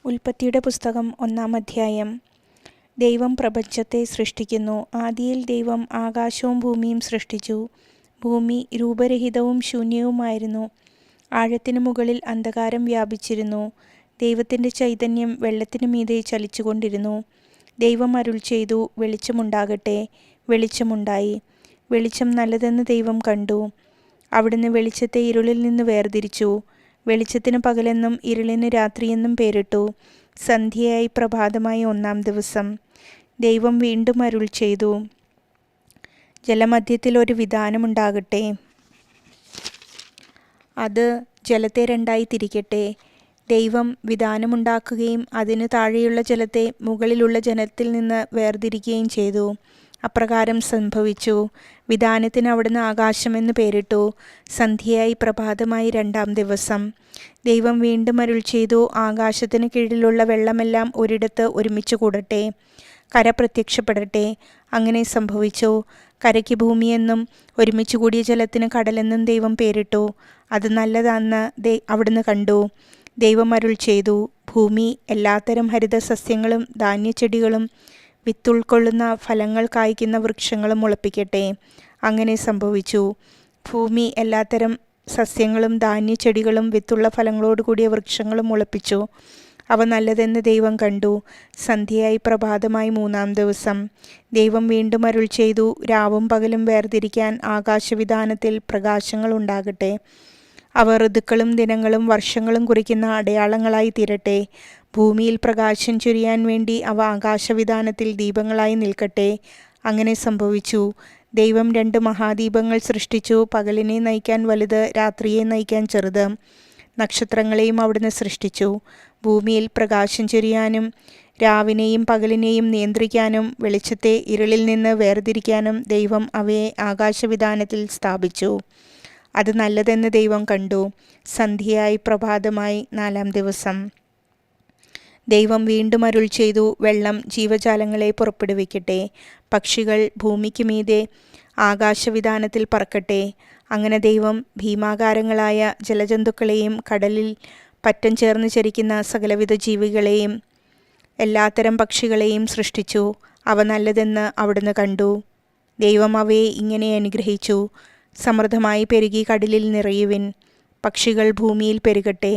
ഉൽപ്പത്തിയുടെ പുസ്തകം 1-ാം അധ്യായം. ദൈവം പ്രപഞ്ചത്തെ സൃഷ്ടിക്കുന്നു. ആദിയിൽ ദൈവം ആകാശവും ഭൂമിയും സൃഷ്ടിച്ചു. ഭൂമി രൂപരഹിതവും ശൂന്യവുമായിരുന്നു. ആഴത്തിനു മുകളിൽ അന്ധകാരം വ്യാപിച്ചിരുന്നു. ദൈവത്തിൻ്റെ ചൈതന്യം വെള്ളത്തിനു മീതെ ചലിച്ചുകൊണ്ടിരുന്നു. ദൈവം അരുൾ ചെയ്തു, വെളിച്ചമുണ്ടാകട്ടെ. വെളിച്ചമുണ്ടായി. വെളിച്ചം നല്ലതെന്ന് ദൈവം കണ്ടു. അവിടുന്ന് വെളിച്ചത്തെ ഇരുളിൽ നിന്ന് വേർതിരിച്ചു. വെളിച്ചത്തിന് പകലെന്നും ഇരുളിന് രാത്രിയെന്നും പേരിട്ടു. സന്ധ്യയായി പ്രഭാതമായി 1-ാം ദിവസം. ദൈവം വീണ്ടും അരുൾ ചെയ്തു, ജലമധ്യത്തിൽ ഒരു വിതാനമുണ്ടാകട്ടെ. അത് ജലത്തെ രണ്ടായി തിരിക്കട്ടെ. ദൈവം വിതാനമുണ്ടാക്കുകയും അതിന് താഴെയുള്ള ജലത്തെ മുകളിലുള്ള ജലത്തിൽ നിന്ന് വേർതിരിക്കുകയും ചെയ്തു. അപ്രകാരം സംഭവിച്ചു. വിതാനത്തിന് അവിടുന്ന് ആകാശമെന്ന് പേരിട്ടു. സന്ധ്യയായി പ്രഭാതമായി 2-ാം ദിവസം. ദൈവം വീണ്ടും അരുൾ ചെയ്തു, ആകാശത്തിന് കീഴിലുള്ള വെള്ളമെല്ലാം ഒരിടത്ത് ഒരുമിച്ച് കൂടട്ടെ. കര പ്രത്യക്ഷപ്പെടട്ടെ. അങ്ങനെ സംഭവിച്ചു. കരയ്ക്ക് ഭൂമിയെന്നും ഒരുമിച്ച് കൂടിയ ജലത്തിന് കടലെന്നും ദൈവം പേരിട്ടു. അത് നല്ലതാണെന്ന് അവിടുന്ന് കണ്ടു. ദൈവം അരുൾ ചെയ്തു, ഭൂമി എല്ലാത്തരം ഹരിത സസ്യങ്ങളും ധാന്യച്ചെടികളും വിത്തുൾക്കൊള്ളുന്ന ഫലങ്ങൾ കായ്ക്കുന്ന വൃക്ഷങ്ങളും മുളപ്പിക്കട്ടെ. അങ്ങനെ സംഭവിച്ചു. ഭൂമി എല്ലാത്തരം സസ്യങ്ങളും ധാന്യച്ചെടികളും വിത്തുള്ള ഫലങ്ങളോട് കൂടിയ വൃക്ഷങ്ങളും മുളപ്പിച്ചു. അവ നല്ലതെന്ന് ദൈവം കണ്ടു. സന്ധ്യയായി പ്രഭാതമായി 3-ാം ദിവസം. ദൈവം വീണ്ടും അരുൾ ചെയ്തു, രാവും പകലും വേർതിരിക്കാൻ ആകാശവിതാനത്തിൽ പ്രകാശങ്ങൾ ഉണ്ടാകട്ടെ. അവ ഋതുക്കളും ദിനങ്ങളും വർഷങ്ങളും കുറിക്കുന്ന അടയാളങ്ങളായി തീരട്ടെ. ഭൂമിയിൽ പ്രകാശം ചൊരിയാൻ വേണ്ടി അവ ആകാശവിതാനത്തിൽ ദീപങ്ങളായി നിൽക്കട്ടെ. അങ്ങനെ സംഭവിച്ചു. ദൈവം 2 മഹാദീപങ്ങൾ സൃഷ്ടിച്ചു. പകലിനെ നയിക്കാൻ വലുത്, രാത്രിയെ നയിക്കാൻ ചെറുത്. നക്ഷത്രങ്ങളെയും അവിടുന്ന് സൃഷ്ടിച്ചു. ഭൂമിയിൽ പ്രകാശം ചൊരിയാനും രാവിനെയും പകലിനെയും നിയന്ത്രിക്കാനും വെളിച്ചത്തെ ഇരുളിൽ നിന്ന് വേർതിരിക്കാനും ദൈവം അവയെ ആകാശവിതാനത്തിൽ സ്ഥാപിച്ചു. അത് നല്ലതെന്ന് ദൈവം കണ്ടു. സന്ധ്യയായി പ്രഭാതമായി 4-ാം ദിവസം. ദൈവം വീണ്ടും അരുൾ ചെയ്തു, വെള്ളം ജീവജാലങ്ങളെ പുറപ്പെടുവിക്കട്ടെ. പക്ഷികൾ ഭൂമിക്ക് മീതെ ആകാശവിതാനത്തിൽ പറക്കട്ടെ. അങ്ങനെ ദൈവം ഭീമാകാരങ്ങളായ ജലജന്തുക്കളെയും കടലിൽ പറ്റം ചേർന്ന് ചരിക്കുന്ന സകലവിധ ജീവികളെയും എല്ലാത്തരം പക്ഷികളെയും സൃഷ്ടിച്ചു. അവ നല്ലതെന്ന് അവിടുന്ന് കണ്ടു. ദൈവം അവയെ ഇങ്ങനെ അനുഗ്രഹിച്ചു, സമൃദ്ധമായി പെരുകി കടലിൽ നിറയുവിൻ. പക്ഷികൾ ഭൂമിയിൽ പെരുകട്ടെ.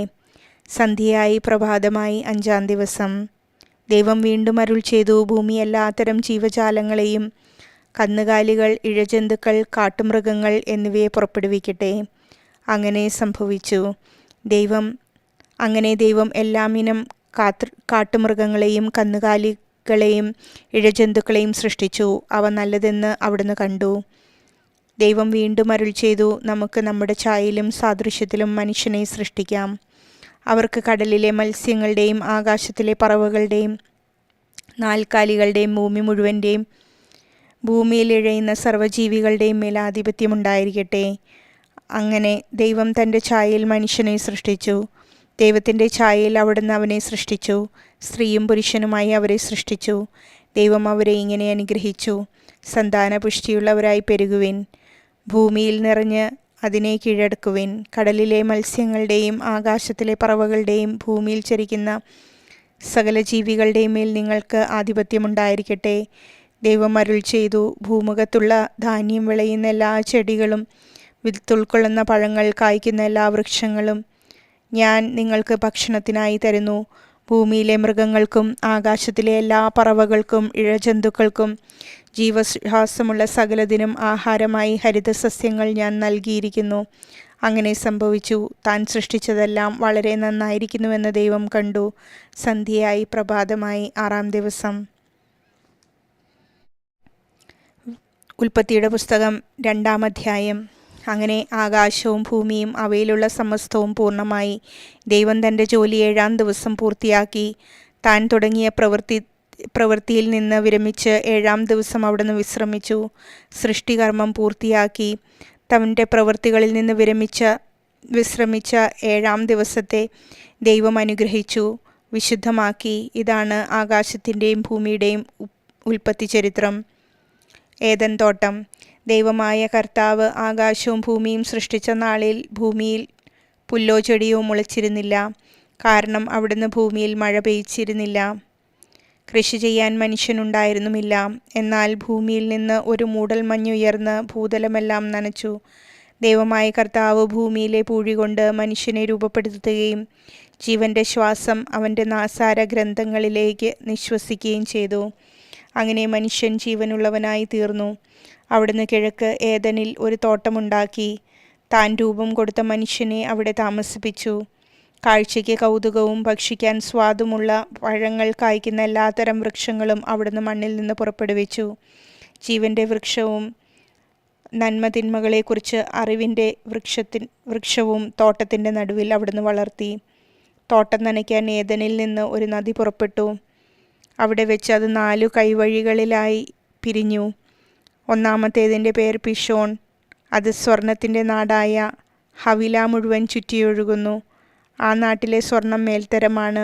സന്ധ്യയായി പ്രഭാതമായി 5-ാം ദിവസം. ദൈവം വീണ്ടും അരുൾ ചെയ്തു, ഭൂമി എല്ലാത്തരം ജീവജാലങ്ങളെയും കന്നുകാലികൾ, ഇഴജന്തുക്കൾ, കാട്ടുമൃഗങ്ങൾ എന്നിവയെ പുറപ്പെടുവിക്കട്ടെ. അങ്ങനെ സംഭവിച്ചു. ദൈവം എല്ലാമിനം കാട്ടുമൃഗങ്ങളെയും കന്നുകാലികളെയും ഇഴജന്തുക്കളെയും സൃഷ്ടിച്ചു. അവ നല്ലതെന്ന് അവിടുന്ന് കണ്ടു. ദൈവം വീണ്ടും അരുൾ ചെയ്തു, നമുക്ക് നമ്മുടെ ഛായയിലും സാദൃശ്യത്തിലും മനുഷ്യനെ സൃഷ്ടിക്കാം. അവർക്ക് കടലിലെ മത്സ്യങ്ങളുടെയും ആകാശത്തിലെ പറവകളുടെയും നാൽക്കാലികളുടെയും ഭൂമി മുഴുവൻ്റെയും ഭൂമിയിൽ ഇഴയുന്ന സർവ്വജീവികളുടെയും മേൽ ആധിപത്യമുണ്ടായിരിക്കട്ടെ. അങ്ങനെ ദൈവം തൻ്റെ ഛായയിൽ മനുഷ്യനെ സൃഷ്ടിച്ചു. ദൈവത്തിൻ്റെ ഛായയിൽ അവിടുന്ന് അവനെ സൃഷ്ടിച്ചു. സ്ത്രീയും പുരുഷനുമായി അവരെ സൃഷ്ടിച്ചു. ദൈവം അവരെ ഇങ്ങനെ അനുഗ്രഹിച്ചു, സന്താനപുഷ്ടിയുള്ളവരായി പെരുകുവിൻ. ഭൂമിയിൽ നിറഞ്ഞ് അതിനെ കീഴടക്കുവിൻ. കടലിലെ മത്സ്യങ്ങളുടെയും ആകാശത്തിലെ പറവകളുടെയും ഭൂമിയിൽ ചരിക്കുന്ന സകല ജീവികളുടെയും മേൽ നിങ്ങൾക്ക് ആധിപത്യമുണ്ടായിരിക്കട്ടെ. ദൈവം അരുൾ ചെയ്തു, ഭൂമുഖത്തുള്ള ധാന്യം വിളയുന്ന എല്ലാ ചെടികളും വിത്തുൾക്കൊള്ളുന്ന പഴങ്ങൾ കായ്ക്കുന്ന എല്ലാ വൃക്ഷങ്ങളും ഞാൻ നിങ്ങൾക്ക് ഭക്ഷണത്തിനായി തരുന്നു. ഭൂമിയിലെ മൃഗങ്ങൾക്കും ആകാശത്തിലെ എല്ലാ പറവകൾക്കും ഇഴജന്തുക്കൾക്കും ജീവശ്വാസമുള്ള സകലതിനും ആഹാരമായി ഹരിതസസ്യങ്ങൾ ഞാൻ നൽകിയിരിക്കുന്നു. അങ്ങനെ സംഭവിച്ചു. താൻ സൃഷ്ടിച്ചതെല്ലാം വളരെ നന്നായിരിക്കുന്നുവെന്ന് ദൈവം കണ്ടു. സന്ധ്യയായി പ്രഭാതമായി 6-ാം ദിവസം. ഉൽപ്പത്തിയുടെ പുസ്തകം 2-ാം അധ്യായം. അങ്ങനെ ആകാശവും ഭൂമിയും അവയിലുള്ള സമസ്തവും പൂർണ്ണമായി. ദൈവം തൻ്റെ ജോലി 7-ാം ദിവസം പൂർത്തിയാക്കി. താൻ തുടങ്ങിയ പ്രവൃത്തിയിൽ നിന്ന് വിരമിച്ച് 7-ാം ദിവസം അവിടുന്ന് വിശ്രമിച്ചു. സൃഷ്ടികർമ്മം പൂർത്തിയാക്കി തൻ്റെ പ്രവൃത്തികളിൽ നിന്ന് വിശ്രമിച്ച 7-ാം ദിവസത്തെ ദൈവം അനുഗ്രഹിച്ചു, വിശുദ്ധമാക്കി. ഇതാണ് ആകാശത്തിൻ്റെയും ഭൂമിയുടെയും ഉൽപ്പത്തി ചരിത്രം. ഏദൻ തോട്ടം. ദൈവമായ കർത്താവ് ആകാശവും ഭൂമിയും സൃഷ്ടിച്ച നാളിൽ ഭൂമിയിൽ പുല്ലോ ചെടിയോ മുളച്ചിരുന്നില്ല. കാരണം അവിടുന്ന് ഭൂമിയിൽ മഴ പെയ്ച്ചിരുന്നില്ല. കൃഷി ചെയ്യാൻ മനുഷ്യനുണ്ടായിരുന്നുമില്ല. എന്നാൽ ഭൂമിയിൽ നിന്ന് ഒരു മൂടൽമഞ്ഞുയർന്ന് ഭൂതലമെല്ലാം നനച്ചു. ദൈവമായ കർത്താവ് ഭൂമിയിലെ പൂഴി കൊണ്ട് മനുഷ്യനെ രൂപപ്പെടുത്തുകയും ജീവന്റെ ശ്വാസം അവൻ്റെ നാസാര ഗ്രന്ഥങ്ങളിലേക്ക് നിശ്വസിക്കുകയും ചെയ്തു. അങ്ങനെ മനുഷ്യൻ ജീവനുള്ളവനായി തീർന്നു. അവിടുന്ന് കിഴക്ക് ഏദനിൽ ഒരു തോട്ടമുണ്ടാക്കി താൻ രൂപം കൊടുത്ത മനുഷ്യനെ അവിടെ താമസിപ്പിച്ചു. കാഴ്ചയ്ക്ക് കൗതുകവും ഭക്ഷിക്കാൻ സ്വാദുമുള്ള പഴങ്ങൾ കായ്ക്കുന്ന എല്ലാത്തരം വൃക്ഷങ്ങളും അവിടുന്ന് മണ്ണിൽ നിന്ന് പുറപ്പെടുവിച്ചു. ജീവന്റെ വൃക്ഷവും നന്മതിന്മകളെക്കുറിച്ച് അറിവിൻ്റെ വൃക്ഷവും തോട്ടത്തിൻ്റെ നടുവിൽ അവിടുന്ന് വളർത്തി. തോട്ടം നനയ്ക്കാൻ ഏദനിൽ നിന്ന് ഒരു നദി പുറപ്പെട്ടു. അവിടെ വെച്ച് അത് 4 കൈവഴികളിലായി പിരിഞ്ഞു. ഒന്നാമത്തേതിൻ്റെ പേർ പിഷോൺ. അത് സ്വർണത്തിൻ്റെ നാടായ ഹവില മുഴുവൻ ചുറ്റിയൊഴുകുന്നു. ആ നാട്ടിലെ സ്വർണം മേൽത്തരമാണ്.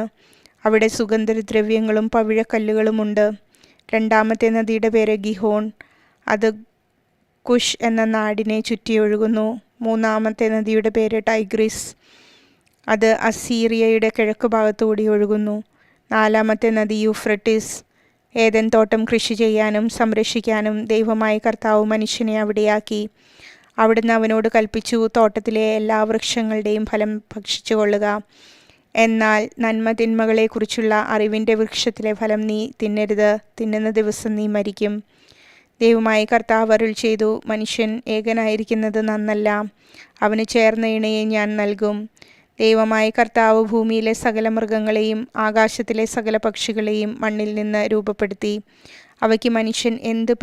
അവിടെ സുഗന്ധദ്രവ്യങ്ങളും പവിഴക്കല്ലുകളുമുണ്ട്. രണ്ടാമത്തെ നദിയുടെ പേര് ഗിഹോൺ. അത് കുഷ് എന്ന നാടിനെ ചുറ്റിയൊഴുകുന്നു. മൂന്നാമത്തെ നദിയുടെ പേര് ടൈഗ്രിസ്. അത് അസീറിയയുടെ കിഴക്ക് ഭാഗത്തുകൂടി ഒഴുകുന്നു. നാലാമത്തെ നദി യൂഫ്രട്ടീസ്. ഏദൻ തോട്ടം കൃഷി ചെയ്യാനും സംരക്ഷിക്കാനും ദൈവമായ കർത്താവ് മനുഷ്യനെ അവിടെയാക്കി. അവിടുന്ന് അവനോട് കൽപ്പിച്ചു, തോട്ടത്തിലെ എല്ലാ വൃക്ഷങ്ങളുടെയും ഫലം ഭക്ഷിച്ചു കൊള്ളുക. എന്നാൽ നന്മ തിന്മകളെക്കുറിച്ചുള്ള അറിവിൻ്റെ വൃക്ഷത്തിലെ ഫലം നീ തിന്നരുത്. തിന്നുന്ന ദിവസം നീ മരിക്കും. ദൈവമായ കർത്താവ് അരുൾ ചെയ്തു, മനുഷ്യൻ ഏകനായിരിക്കുന്നത് നന്നല്ല. അവന് ചേർന്ന ഇണയെ ഞാൻ നൽകും. ദൈവമായ കർത്താവ് ഭൂമിയിലെ സകല മൃഗങ്ങളെയും ആകാശത്തിലെ സകല പക്ഷികളെയും മണ്ണിൽ നിന്ന് രൂപപ്പെടുത്തി. അവയ്ക്ക് മനുഷ്യൻ എന്ത്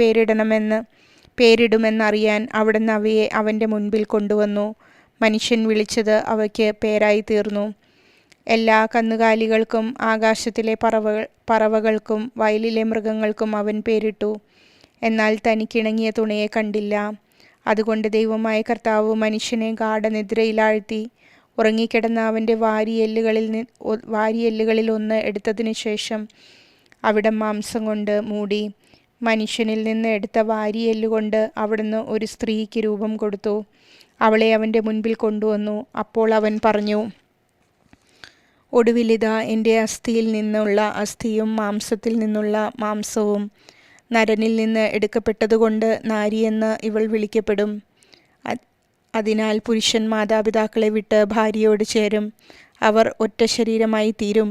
പേരിടുമെന്നറിയാൻ അവിടുന്ന് അവയെ അവൻ്റെ മുൻപിൽ കൊണ്ടുവന്നു. മനുഷ്യൻ വിളിച്ചത് അവയ്ക്ക് പേരായി തീർന്നു. എല്ലാ കന്നുകാലികൾക്കും ആകാശത്തിലെ പറവകൾക്കും വയലിലെ മൃഗങ്ങൾക്കും അവൻ പേരിട്ടു. എന്നാൽ തനിക്കിണങ്ങിയ തുണയെ കണ്ടില്ല. അതുകൊണ്ട് ദൈവമായ കർത്താവ് മനുഷ്യനെ ഗാഢനിദ്രയിലാഴ്ത്തി. ഉറങ്ങിക്കിടന്ന അവൻ്റെ വാരിയെല്ലുകളിൽ ഒന്ന് എടുത്തതിനു ശേഷം അവിടം മാംസം കൊണ്ട് മൂടി. മനുഷ്യനിൽ നിന്ന് എടുത്ത വാരിയെല്ലുകൊണ്ട് അവിടുന്ന് ഒരു സ്ത്രീക്ക് രൂപം കൊടുത്തു. അവളെ അവൻ്റെ മുൻപിൽ കൊണ്ടുവന്നു. അപ്പോൾ അവൻ പറഞ്ഞു, ഒടുവിലിതാ എൻ്റെ അസ്ഥിയിൽ നിന്നുള്ള അസ്ഥിയും മാംസത്തിൽ നിന്നുള്ള മാംസവും. നരനിൽ നിന്ന് എടുക്കപ്പെട്ടതുകൊണ്ട് നാരിയെന്ന് ഇവൾ വിളിക്കപ്പെടും. അതിനാൽ പുരുഷൻ മാതാപിതാക്കളെ വിട്ട് ഭാര്യയോട് ചേരും. അവർ ഒറ്റ ശരീരമായി തീരും.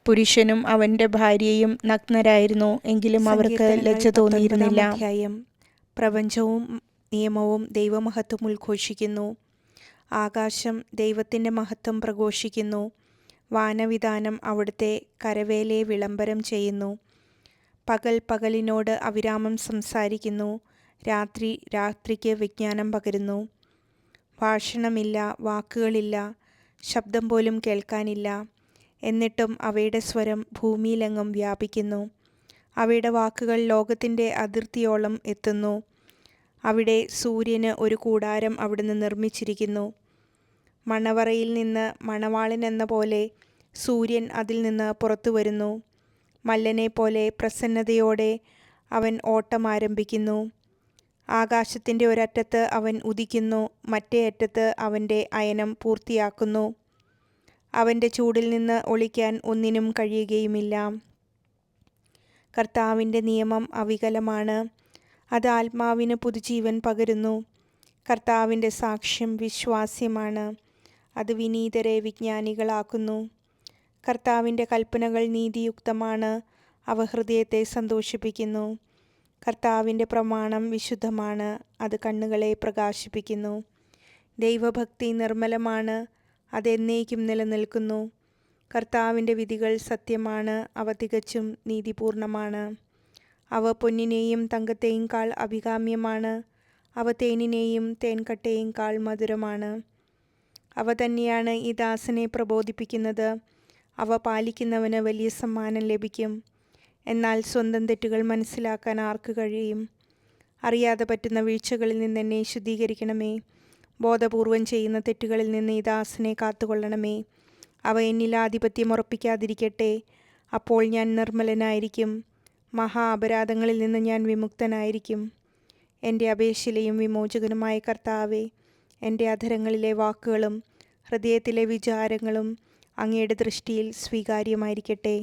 പുരുഷനും അവൻ്റെ ഭാര്യയും നഗ്നരായിരുന്നു. എങ്കിലും അവർക്ക് ലജ്ജ തോന്നിയിരുന്നില്ല. പ്രപഞ്ചവും നിയമവും ദൈവമഹത്വം ഉദ്ഘോഷിക്കുന്നു. ആകാശം ദൈവത്തിൻ്റെ മഹത്വം പ്രഘോഷിക്കുന്നു. വാനവിതാനം അവിടുത്തെ കരവേലയെ വിളംബരം ചെയ്യുന്നു. പകൽ പകലിനോട് അവിരാമം സംസാരിക്കുന്നു. രാത്രി രാത്രിക്ക് വിജ്ഞാനം പകരുന്നു. ഭാഷണമില്ല, വാക്കുകളില്ല, ശബ്ദം പോലും കേൾക്കാനില്ല. എന്നിട്ടും അവയുടെ സ്വരം ഭൂമിയിലെങ്ങും വ്യാപിക്കുന്നു. അവയുടെ വാക്കുകൾ ലോകത്തിൻ്റെ അതിർത്തിയോളം എത്തുന്നു. അവിടെ സൂര്യന് ഒരു കൂടാരം അവിടുന്ന് നിർമ്മിച്ചിരിക്കുന്നു. മണവറയിൽ നിന്ന് മണവാളൻ എന്ന പോലെ സൂര്യൻ അതിൽ നിന്ന് പുറത്തു വരുന്നു. മല്ലനെ പോലെ പ്രസന്നതയോടെ അവൻ ഓട്ടം ആരംഭിക്കുന്നു. ആകാശത്തിൻ്റെ ഒരറ്റത്ത് അവൻ ഉദിക്കുന്നു, മറ്റേ അറ്റത്ത് അവൻ്റെ അയനം പൂർത്തിയാക്കുന്നു. അവൻ്റെ ചൂടിൽ നിന്ന് ഒളിക്കാൻ ഒന്നിനും കഴിയുകയുമില്ല. കർത്താവിൻ്റെ നിയമം അവികലമാണ്. അത് ആത്മാവിന് പുതുജീവൻ പകരുന്നു. കർത്താവിൻ്റെ സാക്ഷ്യം വിശ്വാസ്യമാണ്. അത് വിനീതരെ വിജ്ഞാനികളാക്കുന്നു. കർത്താവിൻ്റെ കൽപ്പനകൾ നീതിയുക്തമാണ്. അവ ഹൃദയത്തെ സന്തോഷിപ്പിക്കുന്നു. കർത്താവിൻ്റെ പ്രമാണം വിശുദ്ധമാണ്. അത് കണ്ണുകളെ പ്രകാശിപ്പിക്കുന്നു. ദൈവഭക്തി നിർമ്മലമാണ്. അതെന്നേക്കും നിലനിൽക്കുന്നു. കർത്താവിൻ്റെ വിധികൾ സത്യമാണ്. അവ തികച്ചും നീതിപൂർണമാണ്. അവ പൊന്നിനെയും തങ്കത്തെയും കാൾ അഭികാമ്യമാണ്. അവ തേനിനെയും തേൻകട്ടയെയും കാൾ മധുരമാണ്. അവ തന്നെയാണ് ഈ ദാസനെ പ്രബോധിപ്പിക്കുന്നത്. അവ പാലിക്കുന്നവന് വലിയ സമ്മാനം ലഭിക്കും. എന്നാൽ സ്വന്തം തെറ്റുകൾ മനസ്സിലാക്കാൻ ആർക്ക് കഴിയും? അറിയാതെ പറ്റുന്ന വീഴ്ചകളിൽ നിന്ന് എന്നെ ശുദ്ധീകരിക്കണമേ. ബോധപൂർവം ചെയ്യുന്ന തെറ്റുകളിൽ നിന്ന് ഈ ദാസനെ കാത്തുകൊള്ളണമേ. അവ എന്നിൽ ആധിപത്യം ഉറപ്പിക്കാതിരിക്കട്ടെ. അപ്പോൾ ഞാൻ നിർമ്മലനായിരിക്കും. മഹാ അപരാധങ്ങളിൽ നിന്ന് ഞാൻ വിമുക്തനായിരിക്കും. എൻ്റെ അപേക്ഷയിലെയും വിമോചകനുമായ കർത്താവേ, എൻ്റെ അധരങ്ങളിലെ വാക്കുകളും ഹൃദയത്തിലെ വിചാരങ്ങളും അങ്ങയുടെ ദൃഷ്ടിയിൽ സ്വീകാര്യമായിരിക്കട്ടെ.